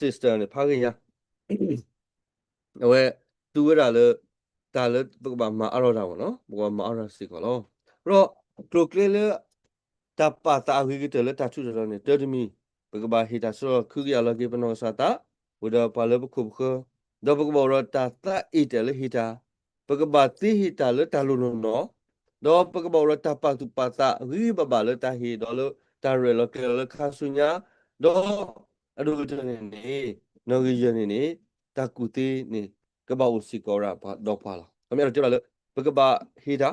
sister နဲ့ဖားခင်ရဝဲသူရတာလေဒါလေဘကဘာမအရောတာဘောနော်ဘကမအရောစီကောလောရောကလိုကလေလေတပါတာဝိကတလေတချူတော်နေတဒမီဘကဘာဟီတာဆိုခုရလကေပနောစာတာဝဒပါလေဘခုဘခဒဘကဘောရတာတာအီတလေဟီတာဘကဘာတိဟီတာလေတာလူနောတော့ဘကဘောရတာပါတူပါတာဝိဘဘာလေတာဟီဒေါ်လတာရလကေလေခါဆုညာတော့အဒူတနေနေနော်ကြီးရနေနေတကူတေးနေကဘာဦးစီကောရာဘာတော့ပါလားအမေတို့ကြည့်လာလေဘကဘာဟီတာ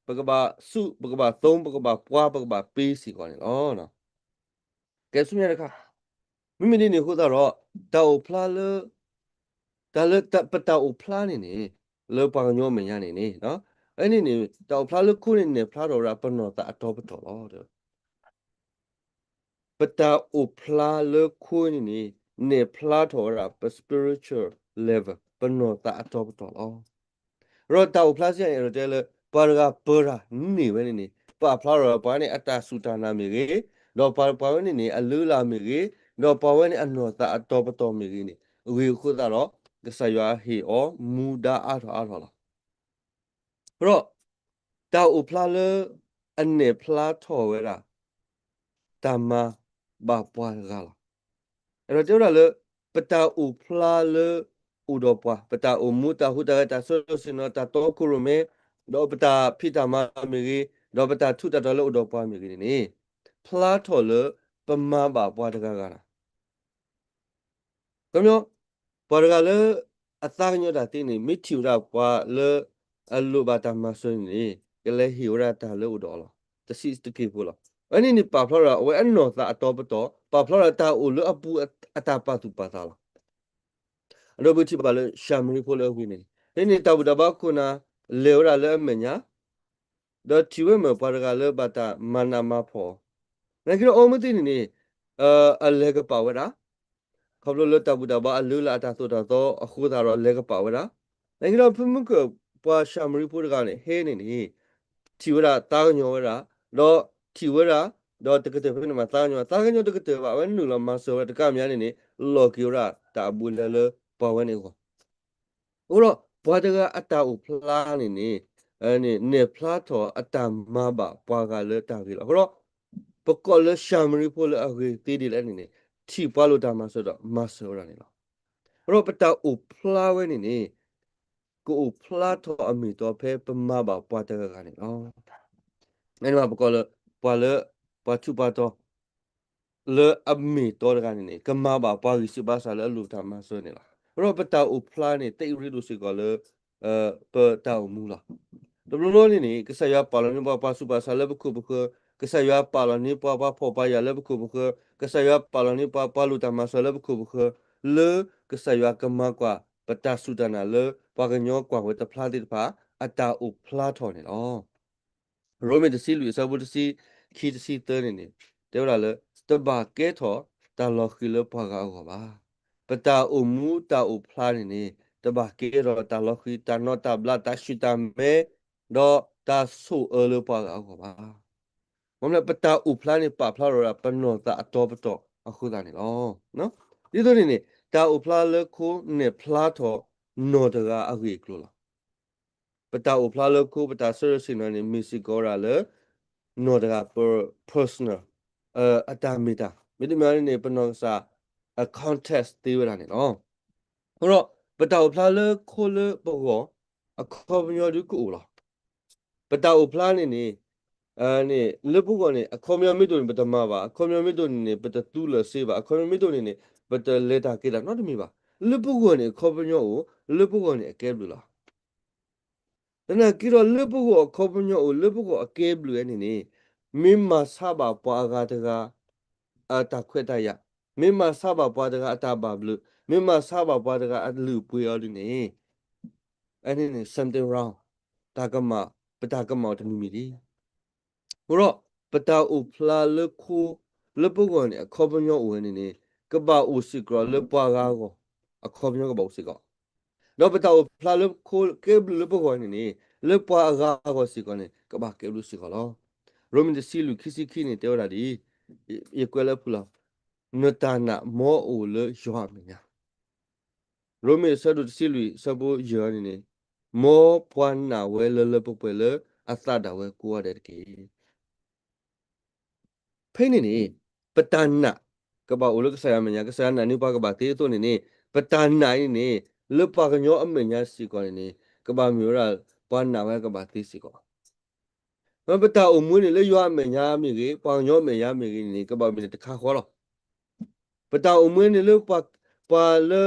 ဘကဘာစုဘကဘာသုံးဘကဘာပွားဘကဘာပေးစီကောနေနော်နော်ကဲဆုမြရခမိမိနေဟိုတော့တောက်ဖလာလေဒါလေတပတောက်ဖလာနေနေလောပါညောမညာနေနေနော်အဲ့နေနေတောက်ဖလာလေခုနေနေဖလာတော့ရပနောတာအတော်ပတော်တော့ပတာအိုဖလာလေခုနေနေဖလာတော်ရပ spiritual level ပနောတာအတော်ပတော်ရောတောက်ဖလာစရရတဲ့လေပါရကပရာနေပဲနေပါဖလာတော့ဘာနေအတာဆူတာနာမီကြီးတော့ပါဝနေနေအလူလာမီကြီးတော့ပါဝနေအနောတာအတော်ပတော်မီကြီးနေဝေခုတာတော့ကဆရွာဟီအောမူဒါအားထောလားရောတောက်ဖလာလေအနေဖလာထော်ဝဲတာတမဘာပွားကလားအဲ့တော့ပြောတာလေပတာဥဖလာလေဥတော့ပွားပတာဥမူတာဟုတာတာဆိုစင်တော့တာတော့ခုရမေတော့ပတာဖိတာမမီကြီးတော့ပတာထုတာတော့လို့တော့ပွားမီကြီးနေဖလာထော်လေပမဘာပွားတကကလား咁样，把这个了，大个鸟打的呢，没听着话了，路把他们说呢，个来有了他了多了，这是这给不了。อันนี้นี่ปะพลอว่าอันนอตาตอปตอปะพลอตาอุลอปูอตาปะตุปะตาละอันนี้บุตรบาลชามริพลอวินี่นี่ตาบุตรบาคุนาเลวระเลอเมญะดอทิเวเมปะระกะเลบาตามานามาพอนั่นคือออมตินี่อเลกปาวะเขารู้แล้วแต่บุตรบ้ารู้ละแต่ตัวตัวคู่ตาเราเล็กกระเป๋าละแต่ที่เราเพิ่งมันก็ว่าชามริพูดกันเนี่ยเฮ้นี่ที่ว่าตากันอยู่ว่าแล้วที่ว่าแล้วตะกี้เพิ่งมาตากันอยู่ตะกี้ว่าวันนู้นเรามาสวดตะกี้มีอะไรนี่หลอกอยู่ละตาบุญเลยป่าวนี่ก็โอ้ละป่าวตะกี้อัตตาอุปลานี่อันนี้เนี่ยพลาทออัตตามาบ่ป่าวกันเลยตากี่ละเพราะปกติเลยชามริพูดเลยอะไรตีดีแล้วนี่ที่ป่าวเราตามมาสวดมาสวดนี่ละเราไปตาอุปลาเว้นี่กูอุปลาทออมีตัวเพปมาบ่ป่าวตะกี้กันนี่อ๋อนั่นมาปกติเลยป่าวเลยป่าวชุบป่าวตัวလေအမီတော်ရကနေကမဘာပါရီစီဘာဆာလလူတာမဆိုနေလားရောပတာဥဖလာနေတိတ်ရီလူစီကလေပတာဥမူလားဒဘလိုနေကဆရာပါလနေပါစုပါဆာလဘခုဘခကဆရာပါလနေပါဖောပါရလဘခုဘခကဆရာပါလနေပါလူတာမဆာလဘခုဘခလေကဆရာကမကွာပတာစုတနာလေပါကညောကွာဝတဖလာတိပါအတာဥဖလာထော်နေလောရိုမေတစီလူစဘုတစီခီတစီတဲနေတဲရလေတဘာကဲထော်တာလော်ခီလပါကောပါပတာအမူတာဥဖလာနေတဘာကဲရောတာလော်ခီတာနောတာဘလာတာရှိတာမဲတော့တာဆူအလပါကောပါမမလပတာဥဖလာနေပါဖလာရောပနောတာအတော်ပတော်အခုတာနေလောနော်ဒီလိုနေတာဥဖလာလခုနေဖလာထော်နောတကအဝေကလောပတာဥဖလာလခုပတာဆရစင်နေမီစီကောရာလေနောတက personal အတာမီတာမိတများနေပနောစာa contest သေးရတာနေနော်ဟိုတော့ပတောက်ဖလားလခိုလဘောအခေါ်မျောဒီကူလားပတောက်ဖလားနေနေလပုကနေအခေါ်မျောမိတို့ပတမပါအခေါ်မျောမိတို့နေပတတူးလစေးပါအခေါ်မျောမိတို့နေပတလေတာကေတာနော်တမီပါလပုကနေခေါ်မျောကိုလပုကနေအကဲဘလူလားတနကီတော့လပုကိုခေါ်မျောကိုလပုကိုအကဲဘလူရဲ့နေမိမဆဘာပွားကားတကအတာခွဲ့တရမိမဆဘာပွားတကအတာဘာဘလူမိမဆဘာပွားတကအလူပွေတော်ဒီနေအဲ့ဒီနေ something wrong တာကမပတာကမောတမီမီဒီဘရောပတာဥဖလာလခုလပုကောနေအခေါ်ပညောဝင်နေကပဥစီကရလပွားကားကိုအခေါ်ပညောကပဥစီကတော့ပတာဥဖလာလခုကေဘလပုကောနေလပွားကားကိုစီကနေကပကေဘလူစီကလောရိုမင်တစီလူခီစီခီနေတေရတာဒီယေကွဲလဖူလာ notana mo o le yo menya rome sadu silui sabo yo ni mo pwan na we le popele asada we ko de ke phe ni patana ka ba o le ka sa menya ka sa na ni ba ka ba te to ni patana ni le pa ka nyo amenya si ko ni ka ba myo ra pwan na we ka ba te si koမပတာအမွေးနေလေရွာမညာမိကေပေါင်ညောမညာမိကေနေကပမီတခါခေါ်တော့ပတာအမွေးနေလေပါလေ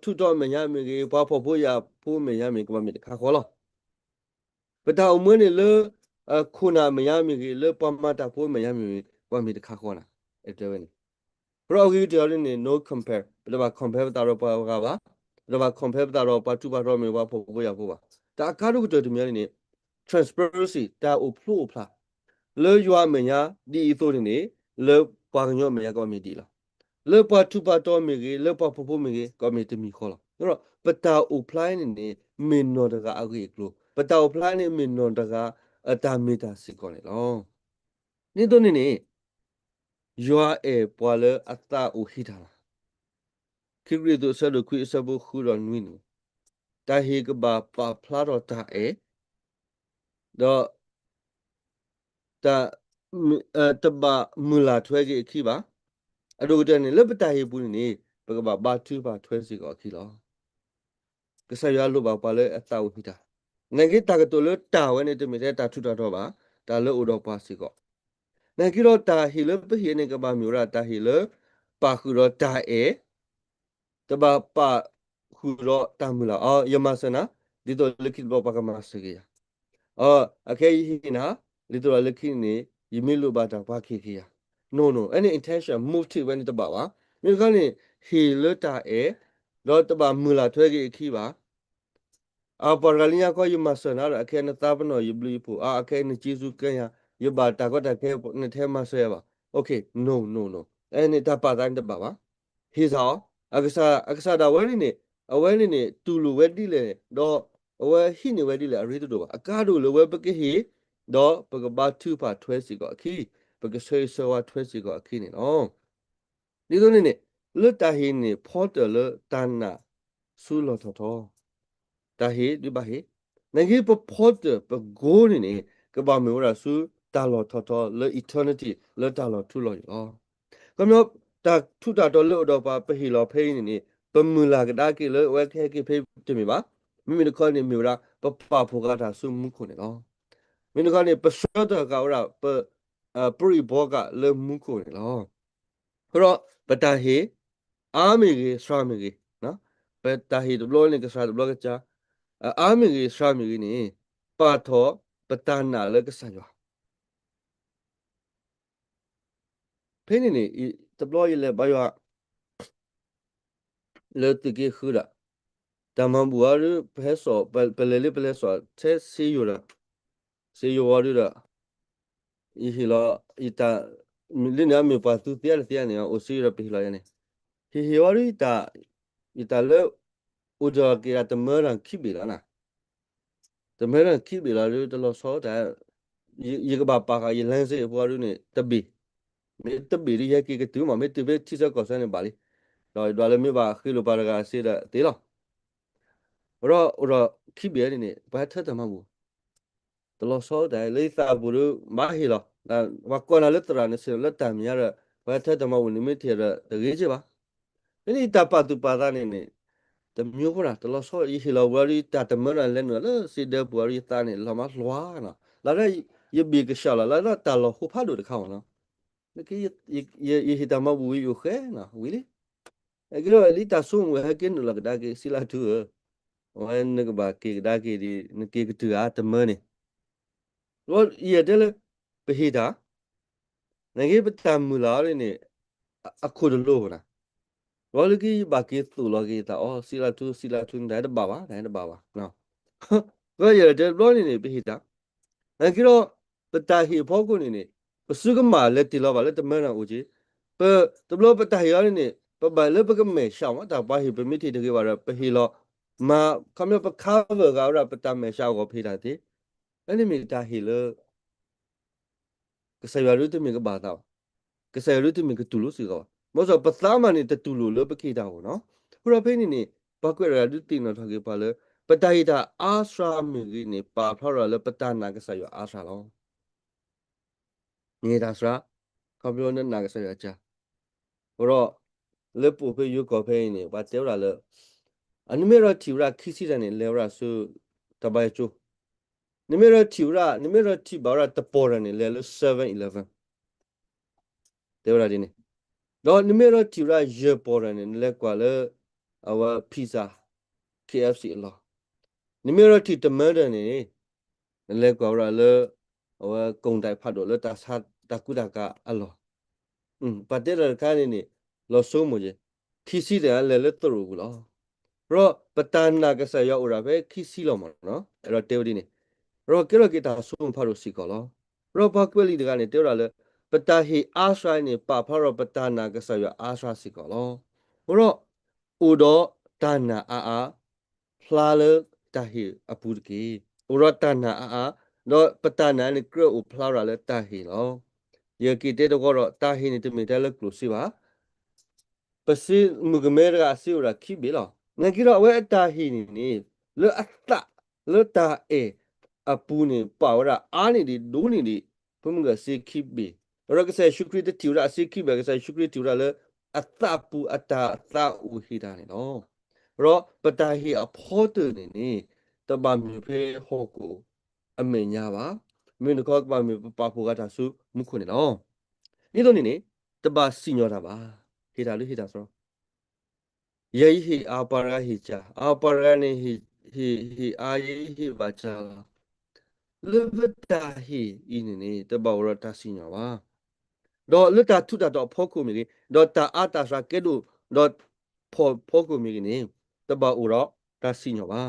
ထုတော်မညာမိကေပါဖို့ဖို့ရဖို့မညာမိကပမီတခါခေါ်တော့ပတာအမွေးနေလေခုနာမညာမိကေလေပမတာဖို့မညာမိကပမီတခါခေါ်တာအဲ့တဲ့ဝင်ပရောဂီတော်နေ no compare ဘယ်မှာ compare တာတော့ပါကပါဘယ်မှာ compare တာတော့ပါတူပါတော့မေပါဖို့ဖို့ရဖို့ပါဒါအကားတို့တော်တများနေ transparency တာအဖို့ဖလားle yua menya di ito ni le pa nyo menya ko mi di la le pa tu pa to mi ge le pa popo mi ge ko mi te mi kho la ro pata apply ni min no da ga a ge klo pata apply ni min no da ga ata mi ta si ko ni lo ni to ni yua e pa le ata u hi ta la kiri to sa do kwi sa bo khu ro nwi ni ta hi ga ba pa phla ro ta e do taတဘာမူလာထွဲကြီးခိပါအဒိုတန်နေလပတာဟေပူနေဘကဘာဘာတူဘာထွဲစီကောခိလောကဆရလိုပါပါလေအတာဝခိတာငကေတာကတိုလတာဝဲနေတမီတဲ့တာထုတာတော့ပါဒါလို့ဥတော်ပါစီကောငကေတော့တာဟီလပဟီနေကဘာမျိုးရာတာဟီလပါခုတော့တာအေတဘာပါခုတော့တာမူလာအော်ယမစနာဒီတော့လခိဘောပါကမစကေယအော်အခေဟီနာဒီတော့လခိနေယမီလိုပါတာဘာခိခိယno any intention move to when the baba mi ka ni he lota e lo ta ba mula thwe ki khi ba a porgalinya ko yu masana ra ke na ta bano yu bli pu a ke ni jisu ke ya yu ba ta ko ta ke ni the ma se ba okay no any ta pa dan the baba he sa akasa da we ni awe ni tu lu we di le do awe hi ni we di le a ri do ba aka do lo we pa ke he do pa ba tu pa thwe si ko khiပကဆွေဆွာထွဲစီကအခင်းနော်ဒီလိုနေလွတ်တာဟင်းနေဖော်တယ်လတန်နာဆူလောတော်တာဟေဒီဘာဟေနဂေပဖော်တယ်ပဂိုးနေကဘာမေဝရဆူတာလောတော်လ eternity လတာလောထူလောယောကမြောတာထူတာတော်လို့တော့ပါပဟီလောဖိနေပမူလာကဒါကေလဝဲခဲကေဖိတမီပါမိမိခေါ်နေမျိုးရာပပဖိုကတာဆူမှုခုနေနော်မိမိခေါ်နေပစောတကောရာပပရိဘောကလေမှုခုနေလောခရောပတာဟေအာမီကြီးစရာမီကြီးနော်ပတာဟေဒဘလောနေကစရာဒဘလောကချာအာမီကြီးစရာမီကြီးနေပါထောပတနာလေကစားရဖိနေနေဒဘလောရလေဘာယလေတကေခူရာတမန်ဘူရဖဲဆောပလေလေပလေဆောသေစီယရာစီယဝရရာဤဟီလာဤတာလင်းနမီပါသူတရားတရားနေအိုစီရပိလာယနေဟီဝရတာဤတာလေဥဒကေရတမရန်ခိဘီလာနာတမရန်ခိဘီလာလေတလောဆောတာယေကဘာပါကယေလန်စေဘောရနေတဘီမေတဘီရယကေကတူမမေတဘီတိစကောဆန်နေပါလီတော့ဒွာလမေပါခိလိုပါရကစေတဲ့တေလောရောခိဘီရနေဘာထတမဘူးတလောဆောတာလေသာဘူးမာဟီလောဒါဝကောနာလက်တရာနေစေလက်တမ်ရဘာထတမဘူးနိမိထေရတကြီးချပါဒီတပတူပါဒနေနေတမျိုးပရာတလောဆောဤဟီလောဝရီတတမရလဲနော်လစီဒဘဝရီတာနေလမလွားနော်လာရယဘီကရှာလာလာတလောခုဖာဒိုတခေါနော်လကီယဟီတမဘူယခဲနော်ဝီလီအကလောလီတဆုံဝဟကင်းလကဒါကေစီလာတူဝဲနကဘာကေဒါကေဒီနကေကတူအားတမနေလောယဒလပဟီတာနဂေပတမူလာရနေအခုဒလို့နာလောလကီဘာကေတူလောကေတာအော်စီလာတူဒါတဘာနော်ก็อย่าเดบลอนี่ไปหิตาอันกี้တော့ပတာဟီဖောကိုနေပစုကမာလက်တီလောပါလက်တမန်နာဦးကြီးပတဘလပတာဟီရနေပဘလက်ပကမဲရှောင်းတာပါဟီပမီတီတကေပါရပဟီလောမာခမပခါဝကရပတာမဲရှောင်းကိုဖေးတာတိအဲ့ဒီမီတာဟီလကဆယ်ရရုတမီကဘာတာကဆယ်ရရုတမီကတူလို့စီကော most of Patama ni tetulu lo bekita no. Hura pe ni bakwe du tin no thage pa le patahita asra mi ni pa phara le patana ka sa yo asra lo. Ni da sra kabyo ne na ka sa yo cha. Hura le pu pe yu ko pe ni ba te ra le animera tiura kisi da ni le ra su tabai chu. Nimera tiura nimera ti ba ra tapora ni le 7-11. Te ra di ni. Do nimera tiura je pora ni le kwa le awa pizza KFC lo. Nimera ti tamada ni le kwa ra le awa kong dai phat do le ta sa ta ku da ka alo. Pa te ra ka ni lo so mo je. Kisi da le tro bu lo. Ro patana ka sa yo ora be kisi lo mo no. Ro te di ni. Ro ke ro ke ta so mo pha ro si ko lo. Ro ba kweli da ni te ra le patahi asra ni pa pha ro patana ka sa yo asra si ko lo. Ro udo tana a phla le tahi apurki. Uratana no patana ni kro u phla le tahi lo. Ye ki te do ko tahi ni te me te le klusiva. Pasi mugamera asi ura ki bi lo. Na ki ro we tahi ni le atta le ta apu ni pa ora ani di do ni di pumuga si ki bi. Ora ka sai shukri te tiura si ki ba ka sai shukri tiura le atta pu atta u hi da ni lo. Ro patahi a photo ni ta ba mi phe ho ko a me nya ba me no ko ba mi pa pho ga ta su mu khu ni lo ni do ni ta ba si nyo da ba he da lu he da so ye hi a pa ra hi cha a pa ra ni hi a ye hi ba cha la lu ta hi i ni ta ba ro ta si nyo ba do lu ta thu da do pho ko mi do ta a ta sa ke do pho ko mi ni ta ba u ro ta si nyo ba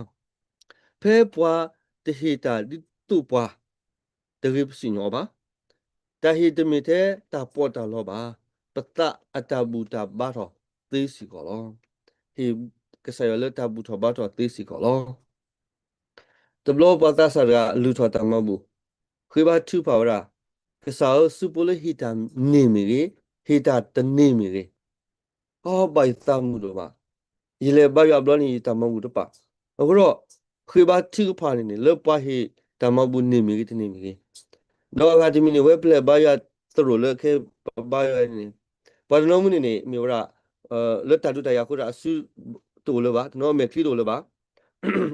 phe pwa te hi ta di tu pwa te ri si nyo ba ta hi te mi te ta po ta lo ba pata atabu ta ba tho te si ko lo hi ka sa yo le ta bu tho ba tho te si ko lo te blo pa ta sa ga lu tho ta ma bu khwi ba thu pa ra ka sa su po le hi ta ni mi ri hi ta te ni mi ri o bai ta mu do ba yi le ba ya blo ni ta ma bu to paအခုတော့ခွေပါထိဖာနေနေလောပါဟိတမဘူးနေမီတနေမီတော့ကဒီမီနေဝက်ပလက်ဘာရသရိုလက်ခဲဘာရနေဘာနော်မနေနေမြေရာလက်တတူတရခုရအဆူတူလပါနော်မေခီတူလပါ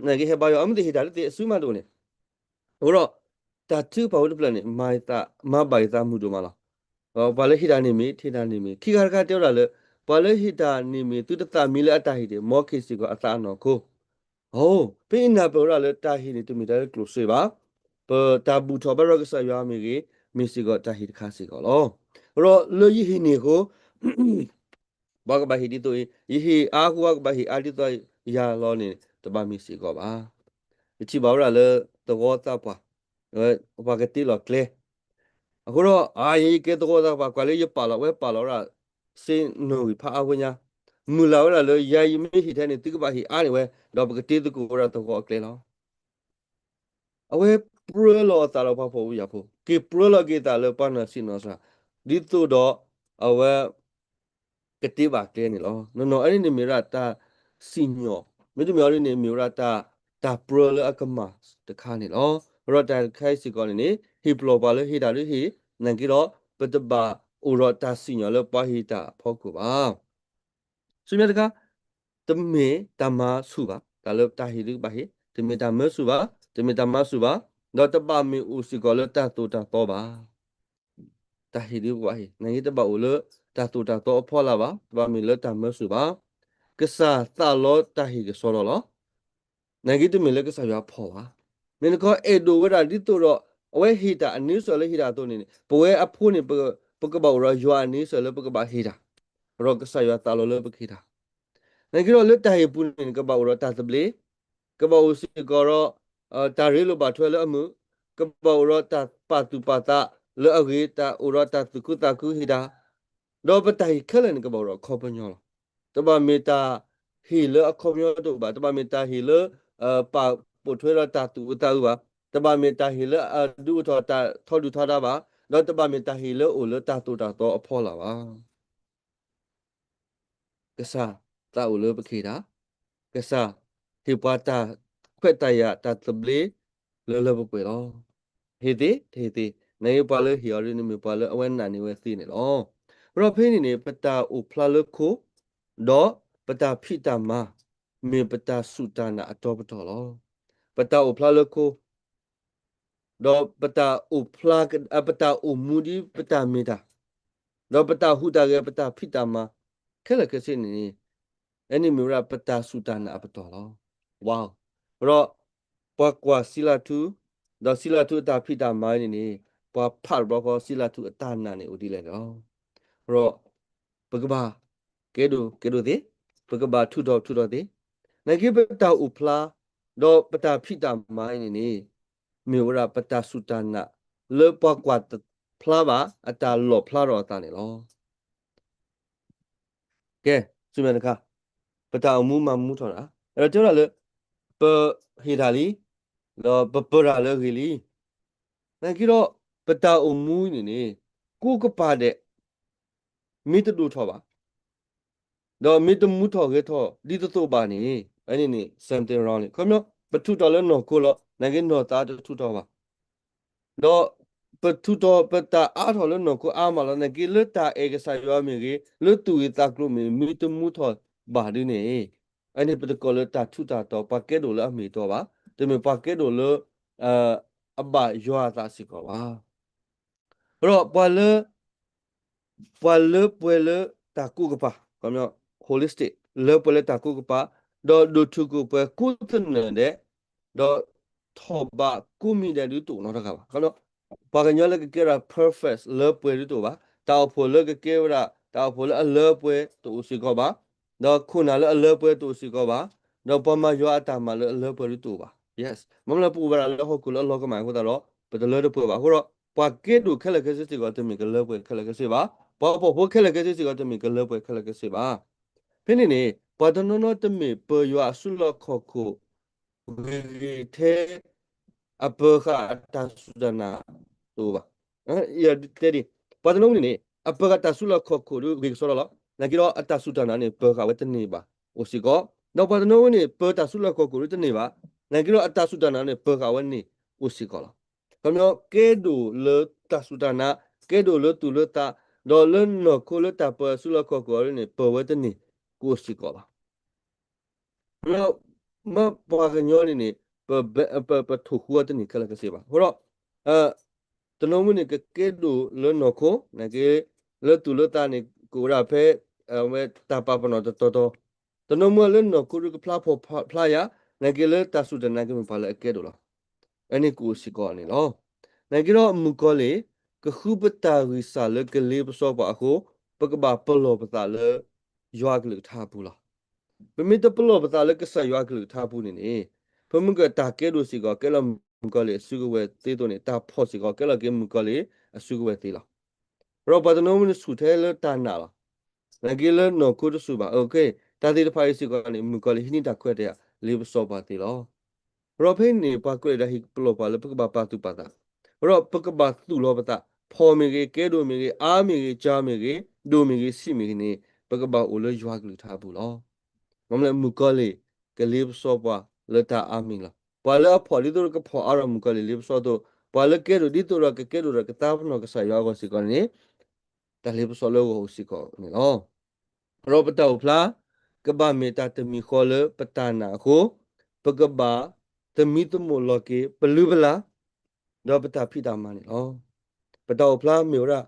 နိုင်ကေဘာရအမတိဟိတာတဲ့အဆူမတူနေဟိုတော့တာတူပါဝတ်ပလက်နေမိုင်တာမပိုင်သားမှုတို့မလားဘာလဲဟိတာနေမီထိတာနေမီခိခါခါတောရလဲဘာလဲဟိတာနေမီသူတတမီလက်အတဟိတယ်မောခိစီကိုအသာနော်ကိုpe na pe ora le ta hi ni tu mi da close ba pe ta bu tho ba ro ka sa ya mi ge mi si go ta hi kha si go lo ro lo yi hi ni ko ba ka ba hi di to yi hi a ku ba hi a di to ya lo ni ta ba mi si go ba chi ba ora le to go ta pa ba ka ti lo kle အခုတော့အာရေးကဲတော့တာပါကွာလေရပါလာဝဲပါလာရစင်းနိုဖာအဝညာမူလာဝလာလေယာယီမေဟိတဲ့နေတိကပါဟိအားနေဝဲတော့ပကတိတကူရတော့ကလေလောအဝဲပရလောတာလောပါဖို့ရဖို့ကေပရလောကေတာလောပါနာစီနောစာဒီတူတော့အဝဲကတိပါကဲနေလောနော်အဲ့ဒီနေမီရတာစီညောမြေတူမြော်လေးနေမီရတာပရလောအကမတခါနေလောရတာခိုင်စီကောနေဟိပလောပါလေဟိတာလေဟိနန်ကီတော့ပတဘာဥရတာစီညောလောပါဟိတာဖောက်ကူပါဆွေမြတ်တကာတမေတမစုပါဒါလောတာဟိလူပါဟိတမေတမစုပါတမေတမစုပါတော့တပမေဥစီကောလောတာတူတာတော့ပါတာဟိလူပါဟိနိုင်တပဥလောတာတူတာတော့ဖောလာပါတပမေလောတမစုပါကစားတာလောတာဟိကစောလောနိုင်ကိတမေလောကစားရဖောပါမင်းကောအေဒိုဝရဒီတူတော့အဝဲဟိတာအနည်းဆိုလေဟိတာတော့နေဘဝဲအဖို့နေပကဘောရယွာနီဆိုလေပကဘာဟိတာရောကစားရတာလောလောပခိတာနိုင်ကိတော့လွတ်တိုင်ပူနေကဘောရတာတပလေကဘောစီကောရတာရီလိုပါထွဲလအမှုကဘောရတာပါတူပါတာလောအဂေတာဥရတာတကုတကုဟိတာတော့ပတိုင်ခလန်ကဘောရခေါပညောတပမေတာဟီလအခေါမျောတော့ပါတပမေတာဟီလပါပိုထွဲရတာတူတာဥပါတပမေတာဟီလဒူထောတာထောဒူထောတာပါတော့တပမေတာဟီလအိုလတာတူတာတော့အဖော်လာပါ kesa ta ulo bekeda kesa hipata kwetaya ta table lo bukwe lo hede nay pala hiari ni mi pala awen na ni we thi ne lo ro phe ni pata u phla lo ko do pata phita ma mi pata sutana ato pato lo pata u phla lo ko do pata u phla pata u mudi pata mita do pata huta ge pata phita ma khela ke sin ni any mura pata sutana apato lo wow ro pa kwa sila tu do sila tu ta phita ma ni pa phal bro ko sila tu ta na ni udi le do ro pagba kedo de pagba tu do de na ge pata u phla do pata phita ma ni mura pata sutana le pa kwa phla ba ata lo phla ro ta ni lo ke su me ka pata mu ma mu tho da ro cho le pa he da li lo pa ra le ge li na ki ro pata o mu ni ku ka pa de mi tu do tho ba do mi tu mu tho ge tho di to ba ni ani ni something wrong ni ko myo pa tu to le no ko lo na ge no ta tu to ba do pa tu to pa ta a tho le no ko a ma lo na ki le ta e ge sa yo mi ge le tu yi ta klo mi tu mu tho ba di ni ani pa ko le ta tu ta to pa ke do le mi to ba te mi pa ke do le aba yo ta si ko ba ro pa le puele taku kapa kami holistic le puele taku kapa do tuku pue kutene de do thoba kumi de du tu no da kapa kami paganyo le ke ra perfect le puele tu ba ta puele ke ra ta puele le puele tu si ko ba do kuna le puele tu si ko ba do pa ma yo ata ma le puele tu ba yes mom le pu ba le ho ku lo ko ma ko da lo pe de le pu ba ho ro pa ke du khele ke si ko te mi ke le puele khele ke si ba bo khele ke si ko te mi ke le puele khele ke si ba pe ni ne pa do no te mi pe yo asu lo ko ko we te apaga tasudana tuba ya tedi padano ni apaga tasula kokuru gi solo na giro atasudana ni paga wetni ba usiko no padano ni pa tasula kokuru tni ba na giro atasudana ni paga wetni usiko la kamyo kedo le tasudana kedo le tu le ta do le no ko le ta pa sula kokuru ni pa wetni usiko la no ma paga nyoni ni pa thu huwa tni kala ka seba horo tano mu ni ke do le no ko na ke le tu le ta ni ko ra phe we ta pa pa no to tano mu le no ko ru pla pho pla ya na ke le ta su de na ke pa le ke do lo ani ku si ko ni lo na ke ro mu ko le ke khu pa ta wi sa le ke le pa so pa ko pa ka ba pa lo pa ta le ywa ke le tha pu la pe mi to pa lo pa ta le ke sa ywa ke le tha pu niพมึงก็ตาเกดูสิก็แกเรามึงก็เลยสุกเวทีตัวนี้ตาพอสิก็แกเราเกมึงก็เลยสุกเวทีละเราปัตตานมันสุดท้ายแล้วตาหนาละนั่นก็เลยนกูจะสุบะโอเคตาที่เราพายสิก็เนี่ยมึงก็เลยที่นี่ตาคุยเดียรีบสอบปาติละเราเพิ่งนี่ปากคุยได้ฮิปโลปาเลยปกบ้าปาตุปาตาเราปกบ้าตุลอปาตาพอมีเกเกดูมีเกอามีเกจามีเกดูมีเกสิมีเกนี่ปกบ้าอุลยวักลุท่าบุละมันเลยมึงก็เลยก็รีบสอบปาเลยตาอามิละ pala pholi dur ka pho aram ka lip so do pala ke ru di tu ra ke ru ra ka ta no ka sa ya go si ko ni ta lip so lo go si ko ni lo ro pa ta phla ka ba me ta te mi kho le pa ta na ko pa ka ba te mi tu mo lo ke plu bla do pa ta phi ta ma ni lo pa ta phla mi ra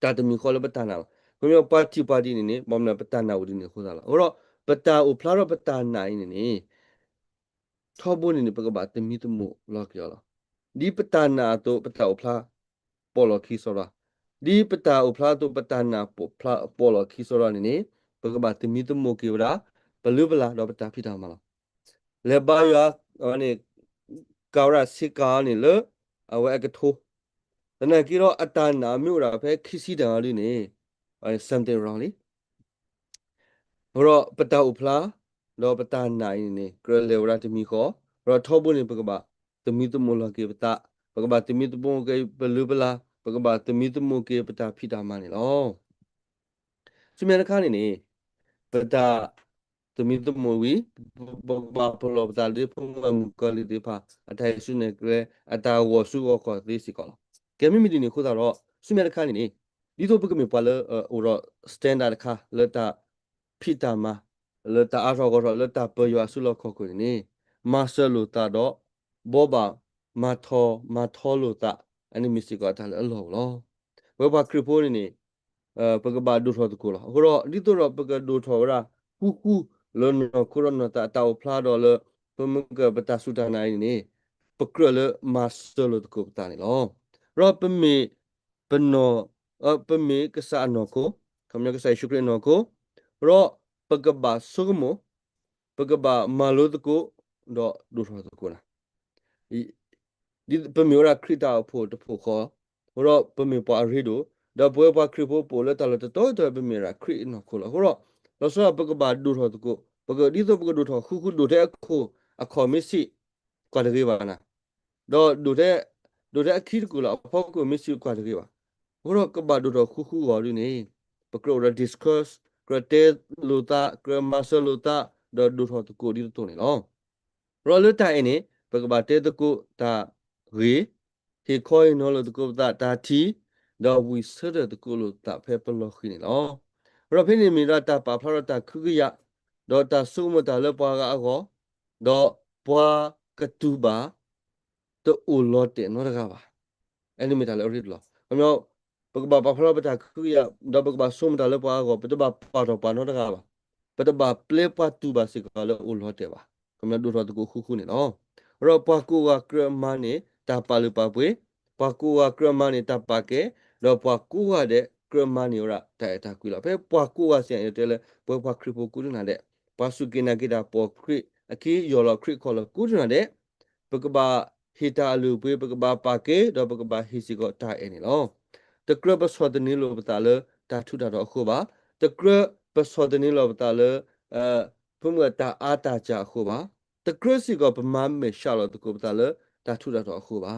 ta te mi kho le pa ta na ko yo pa ti ni ni mom na pa ta na u di ni kho sa la ro pa ta phla ro pa ta na ni thoဘုန်နေပကဘာတမီတမိုလောကရလာဒီပတနာတော့ပတောက်ဖလားပေါ်လခီစောလာဒီပတာအဖလားတော့ပတနာပေါ်လခီစောလာနေပကဘာတမီတမိုကေဝရာဘလူဘလာတော့ပတာဖိတာမလားလေဘာယာအနေကောရစစ်ကာနေလေအဝဲကထိုးတနကီတော့အတနာမြို့ရာဖဲခီစီတန်လေးနေ something wrong လीရောပတာဥဖလားတော့ပတာနိုင်နေကရလေဝရတမီခေါ်ရောထောဘုန်နေပကဘာတမီတမိုလကေပတာပကဘာတမီတဘုန်ကေဘလူဘလာပကဘာတမီတမိုကေပတာဖိတာမနေလော စမြခါနေပတာသမီတမဝီဘာပလောပတာလေးဖုံးမကလေးဒီဖာအထိုင်စုနေကလေးအတာဝစုဝခေါ်သေးစီကောကဲမိမိဒီနေခုသာတော့စမြခါနေဒီတော့ပကမေပါလေဟိုတော့ standard ခါလတာဖိတာမလတာအရောကောလတာပယဆုလခေါ်ကိုနေမဆလတာတော့ဘောဘာမထောလတာအနိမီစီကောတာလောလောဝဘခရပိုနေပကဘာဒုထောတကူလာဟိုတော့ဒီတော့ပကဒုထောရာခုလောနခုရနတာတောက်ဖလာတော့လပမကပတာစုတနိုင်နေပကရလမဆလတကူတာနေလောရောပမေပနောပမေကဆာနောကိုခမနကဆိုင်ရှုခရနောကိုရောပကဘာဆုကမောပကဘာမာလောတကူတော့ဒုထောတကူလာဒီပမေရာခရတာဖို့တဖို့ခေါ်ရောပမေပွားရီဒိုဒါပွဲပွားခရဖို့ပိုလက်တလတတော့ပမေရာခရနောကိုလာဟောလောဆောပကဘာဒုထောတကူပကဒီတော့ပကဒုထောခုဒုတဲ့အခုအခေါ်မစီကွာတကေပါနာတော့ဒုတဲ့အခီတကူလာဖောက်ကိုမစီကွာတကေပါဟိုတော့ကဘာဒုထောခုဝါရနေပကရ discuss ကရတေလူတာကရမဆလူတာတော့ဒုထောတကူဒီတော့နေလောရောလတိုင်နေပကဘာတေတကူတာရေဟေခွိုင်းနော်လတကူတာတီတော့ဝီဆရတကူလို့တာဖေပလောခိနေလောရောဖိနေမီရတာပါဖရတာခုကရတော့တာဆုမတာလပွားကအကောတော့ပွားကတူပါတူလောတေနော်တကပါအဲ့ဒီမီတာလေရစ်လောအမျိုးပကဘာပါဖရတာခုရတော့ပကဘာဆုမတာလပွားကောပတဘာပါတော့ပါနော်တကပါပတဘာပလေပါတူပါစီကလောလောတေပါကမဒူရတကူခုနေနော်ရောပွားကူကကရမနေတာပါလပပွေပွားကူကကရမနေတာပါကေတော့ပွားကူရတဲ့ကရမနီရတဲ့တာကွေလာပဲပွားကူကဆန်ရတဲ့လေပွားခရပိုကူနာတဲ့ပွားစုကိနာကိတာပေါ်ခရအခီယောလခရခေါ်လကူနာတဲ့ပကဘာဟီတာလူပွေပကဘာပါကေတော့ပကဘာဟီစီကိုတာအဲနေလောတကရပစောဒနီလိုပတာလတာထုတာတော့အခုပါတကရပစောဒနီလိုပတာလဖုံးကတာအာတာကြအခုပါတကရစီကပမမေရှာလို့တကူပတာလတာထုတာတော့အခုပါ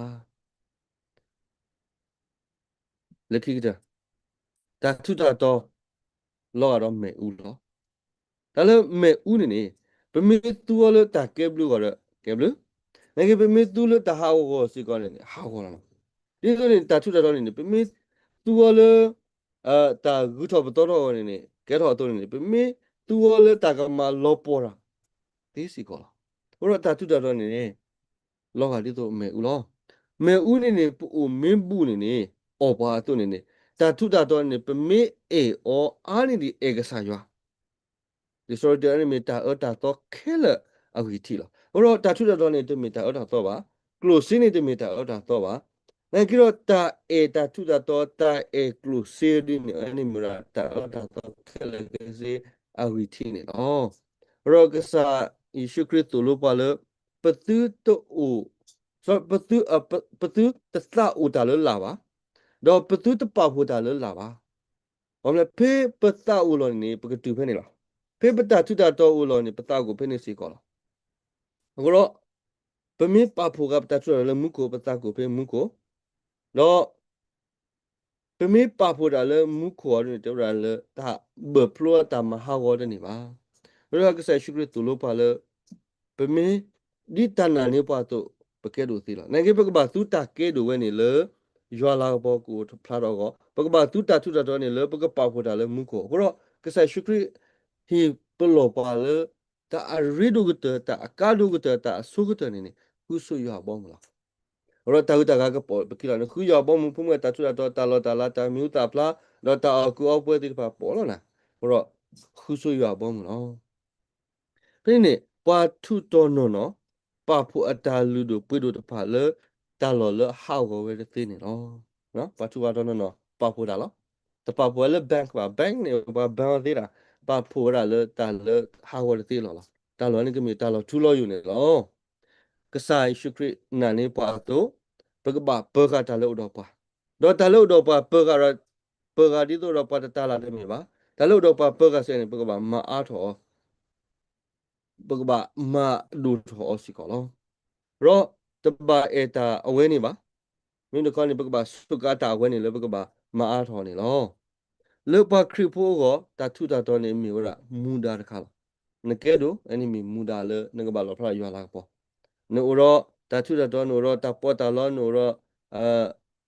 လက်ခိကတာထုတာတော့လောတော့မေဦးလောဒါလည်းမေဦးနေပမေတူလတာကေဘလူကကေဘလူငါကပမေတူလတာဟာကိုစီကောနေဟာကောလားဒီလိုနေတာထုတာတော့နေပမေတူလတာဂုထောပတော်တော့နေကဲတော့တော့နေပမေတူလတာကမလောပေါ်တာဒီစီကောလားဟိုတော့တာထုတာတော့နေလောကဒီတော့မေဦးလောမေဦးနေပူမင်းဘူးနေအော်ပါတော့နေတာထုတာတော့နေပမေအေအောအားနေဒီအေကစားရွာဒီဆိုတဲ့အနေနဲ့တာတော့ခဲလအဝီတီလောဟိုတော့တာထုတော့နေတဲ့မီတာတော့ပါ close နေတဲ့မီတာတော့ပါနိုင်ကြတော့တာတာထုတော့တာclose နေအနေမရာတာတော့ခဲလကစီအဝီတီနေနော်ရောကစားယေရှုခရစ်တော်လို့ပါလေပတုတိုဆိုပတုတသဥတာလလာပါတော့ပတုတပဖို့တာလလာပါဘာလဲဖေပတဥလောနေပကတူဖဲနေလားဖေပတာထုတာတော့ဥလောနေပတာကိုဖဲနေစီကောလားအခုတော့ပမေပဖို့ကပတာထုရလမှုကိုပတာကိုဖဲမှုကိုတော့ပမေပဖို့တာလမှုခေါ်ရတဲ့ရလတာဘဖလိုတာမဟာဝဒနေပါဘယ်တော့ကစားရှုခရတူလို့ပါလေပမေဒီတနာနေပါတော့ပကဲလို့သိလားနိုင်ကေပကဘာသူတာကဲလို့ဝဲနေလေရွာလာဘောကိုဖလာတော့ပကဘာသူတာထုတာတော့နေလေပကပါဖို့တာလေမှုကိုဟိုတော့ကစားရှုခရဟီပလောပါလေတာအရီဒုကတာအကာဒုကတာဆုကတနေနေခုဆွရွာဘောမလားရောတာဥတာကပေါ်ပကိလာခုရွာဘောမှုဖုံးကတာထုတာတော့တာလောတာလာတာမြူတာဖလာတော့တာကူအောက်ပွဲတိပါပေါ်လို့နာဟိုတော့ခုဆွရွာဘောမလားဒီနေ့ပွားထုတော်နော်ပါဖို့အတာလူတို့ပွေတို့တဖာလေတာလောလဟောက်ကိုဝဲတဲ့နေနော်ပါထုတော်နော်ပါဖို့တာလောတပါဖို့လေဘန်ကပါဘန်နေပါဘန်သေးတာပါဖို့ရလေတာလေဟောက်ဝဲတဲ့လောလားတာလောနေကမြေတာလောထူလောယူနေလောကဆိုင်ရှုခရနာနေပါတော့ပကဘာပကတာလို့တော့ပါတော့တာလို့တော့ပါပကရပကဒီတော့ပါတာလာတယ်မြေပါတာလို့တော့ပါပကဆဲနေပကဘာမအားထောပကဘာမဒူထောစီကောလောရောတဘာအတာအဝဲနေပါမင်းတို့ကောနေပကဘာစုကတာအဝဲနေလေပကဘာမအားထောနေလော le pa kripo go ta thu ta to ne mi ora muda da khala ne ke do ani mi muda le ne ba lo phla ywa la po ne oro ta thu ta to no ro ta po ta lo no ro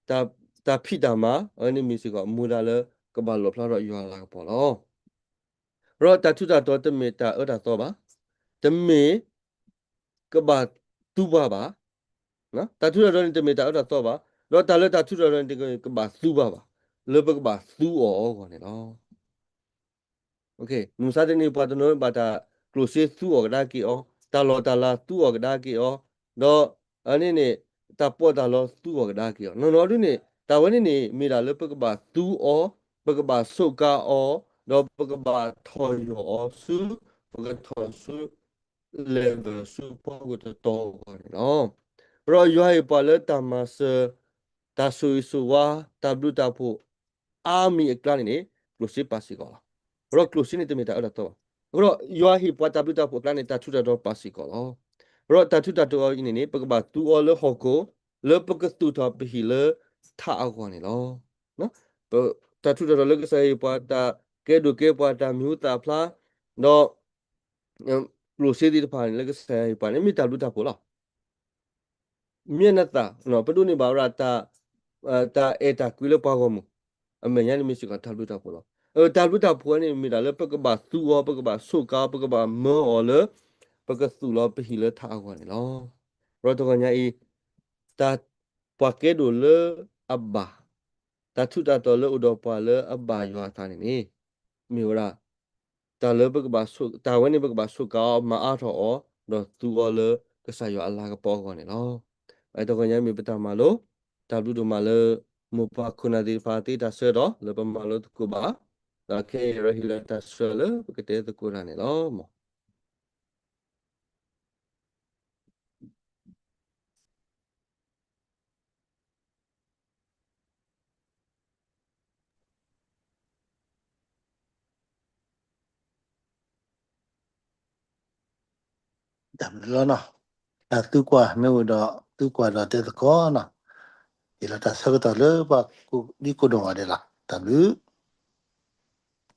ta ta phi ta ma ani mi si go muda le ka ba lo phla ro ywa la po lo ro ta thu ta to te me ta o ta to ba te me ka ba tu ba no ta thu ta to te me ta o ta to ba ro ta le ta thu ta to te ka ba su ba le ba ka ba su o go ne lo okay nusa de ni pa to no ba ta close su o da ki o ta lo ta la tu o da ki o do ani ne ta po ta lo tu o da ki o no no du ne ta wani ne mi da le pa ka ba tu o pa ka ba so ka o do pa ka ba tho yo o su pa ka tho su le ve su po ko to to ko no ro yo ai pa le ta ma se ta su wa ta blu ta po a mi e kla ni close pa si ko ro close ni te mi ta ora to ro yo hi pa ta blu ta po kla ni ta chu ta do pa si ko ro ta chu ta to ni ni pa ka ba tu o le ho ko le pa ka tu ta pi le tha a ko ni lo no ta chu ta do le ka sai pa ta ke do ke pa ta myu ta phla no close di pa ni le ka sai pa ni mi ta blu ta po la မျက်နှာတာနော်ဘဒုနေဘာရတာတာအေတာကွေလပါကောမအမေညာနေမရှိကထားလို့တာပေါ်တော့တာလို့တာပေါ်နေမိတာလေပကဘာသူောပကဘာဆုကာပကဘာမောလေပကသူလောပဟီလေထားကောနေလောရတော့ညာဤတာပကေဒိုလေအဘာတာထုတာတော်လေဥတော်ပါလေအဘာယောသားနေနေမြေဝရတာလေပကဘာဆုတာဝနေပကဘာဆုကာမအားထောတော့သူောလေကဆာယောအလာကပေါ်ကောနေလောအဲ့တော့ညာမြေပတာမလို့တာလူတို့မလေမပခုနာဒီဖာတီတာဆရလေပမလို့ကုဘာဒါကေရဟီလာတာဆလေပကတဲ့ကူရနေလောမ đầm lo nó tu qua mấy đó tu qua đó để có nó thì là ta sao ta lỡ và đi cô đồng ở đây là ta lỡ